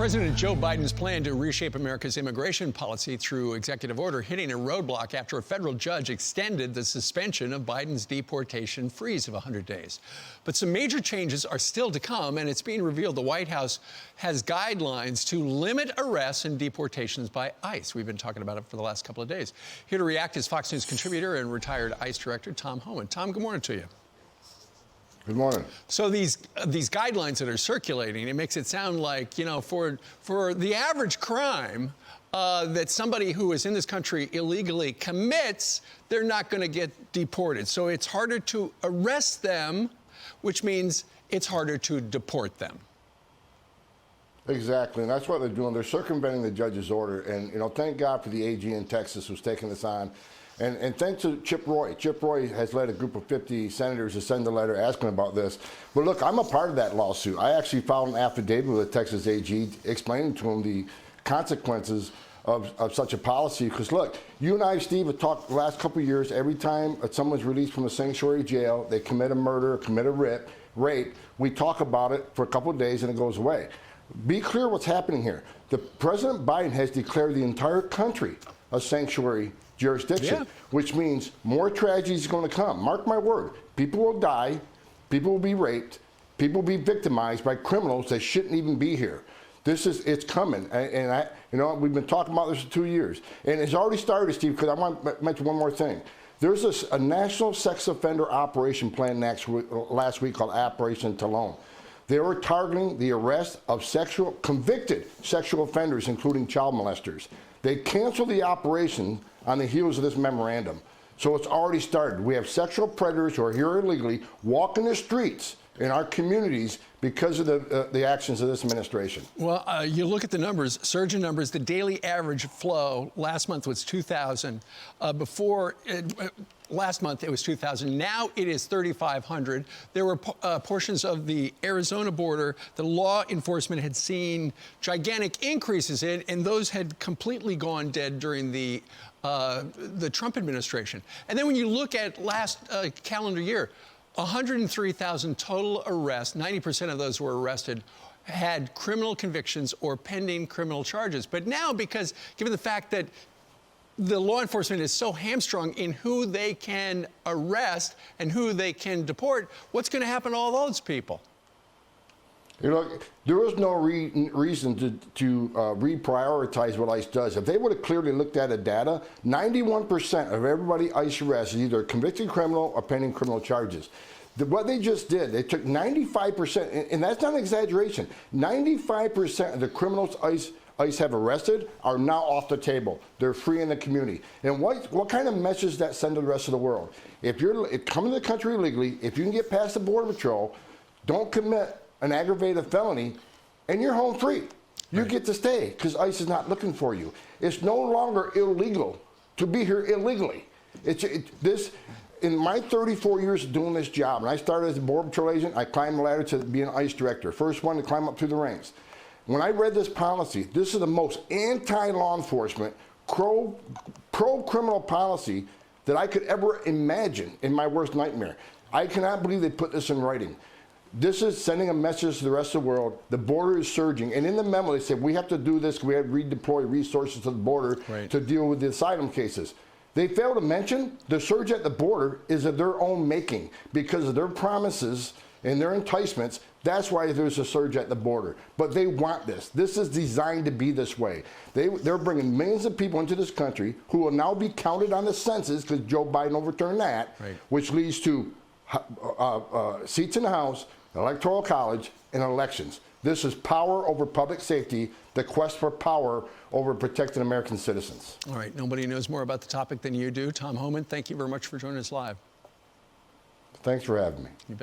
President Joe Biden's plan to reshape America's immigration policy through executive order hitting a roadblock after a federal judge extended the suspension of Biden's deportation freeze of 100 days. But some major changes are still to come, and it's being revealed the White House has guidelines to limit arrests and deportations by ICE. We've been talking about it for the last couple of days. Here to react is Fox News contributor and retired ICE director Tom Homan. Tom, good morning to you. Good morning. So these guidelines that are circulating, it makes it sound like, you know, for the average crime that somebody who is in this country illegally commits, they're not going to get deported. So it's harder to arrest them, which means it's harder to deport them. Exactly, and that's what they're doing. They're circumventing the judge's order, and, you know, thank God for the AG in Texas who's taking this on. And thanks to Chip Roy. Chip Roy has led a group of 50 senators to send a letter asking about this. But look, I'm a part of that lawsuit. I actually filed an affidavit with the Texas AG explaining to him the consequences of such a policy. Because look, you and I, Steve, have talked the last couple of years, every time someone's released from a sanctuary jail, they commit a murder, commit a rape, we talk about it for a couple of days and it goes away. Be clear what's happening here. President Biden has declared the entire country a sanctuary jurisdiction, which means more tragedy is going to come. Mark my word, people will die, people will be raped, people will be victimized by criminals that shouldn't even be here. It's coming, and you know, we've been talking about this for 2 years, and it's already started, Steve. Because I want to mention one more thing. There's a national sex offender operation plan last week called Operation Talon. They were targeting the arrest of convicted sexual offenders, including child molesters. They canceled the operation on the heels of this memorandum. So it's already started. We have sexual predators who are here illegally walking the streets in our communities because of the actions of this administration. Well, you look at the numbers, surge in numbers, the daily average flow last month was 2,000. Last month it was 2,000. Now it is 3,500. There were portions of the Arizona border the law enforcement had seen gigantic increases in, and those had completely gone dead during the Trump administration. And then when you look at last calendar year, 103,000 total arrests, 90% of those were arrested, had criminal convictions or pending criminal charges. But now, because given the fact that the law enforcement is so hamstrung in who they can arrest and who they can deport, what's going to happen to all those people? You know, there is no reason to reprioritize what ICE does. If they would have clearly looked at the data, 91% of everybody ICE arrests is either a convicted criminal or pending criminal charges. What they just did, they took 95%, and that's not an exaggeration, 95% of the criminals ICE have arrested are now off the table. They're free in the community. And what kind of message does that send to the rest of the world? If you're coming to the country illegally, if you can get past the Border Patrol, don't commit an aggravated felony, and you're home free. You get to stay because ICE is not looking for you. It's no longer illegal to be here illegally. In my 34 years of doing this job, and I started as a Border Patrol agent, I climbed the ladder to be an ICE director, first one to climb up through the ranks. When I read this policy, this is the most anti-law enforcement, pro-criminal policy that I could ever imagine in my worst nightmare. I cannot believe they put this in writing. This is sending a message to the rest of the world. The border is surging. And in the memo, they said, we have to do this. We have to redeploy resources to the border to deal with the asylum cases. They fail to mention the surge at the border is of their own making because of their promises and their enticements. That's why there's a surge at the border. But they want this. This is designed to be this way. They're bringing millions of people into this country who will now be counted on the census because Joe Biden overturned that, which leads to seats in the House, Electoral College, and elections. This is power over public safety, the quest for power over protecting American citizens. All right, nobody knows more about the topic than you do. Tom Homan, thank you very much for joining us live. Thanks for having me. You bet.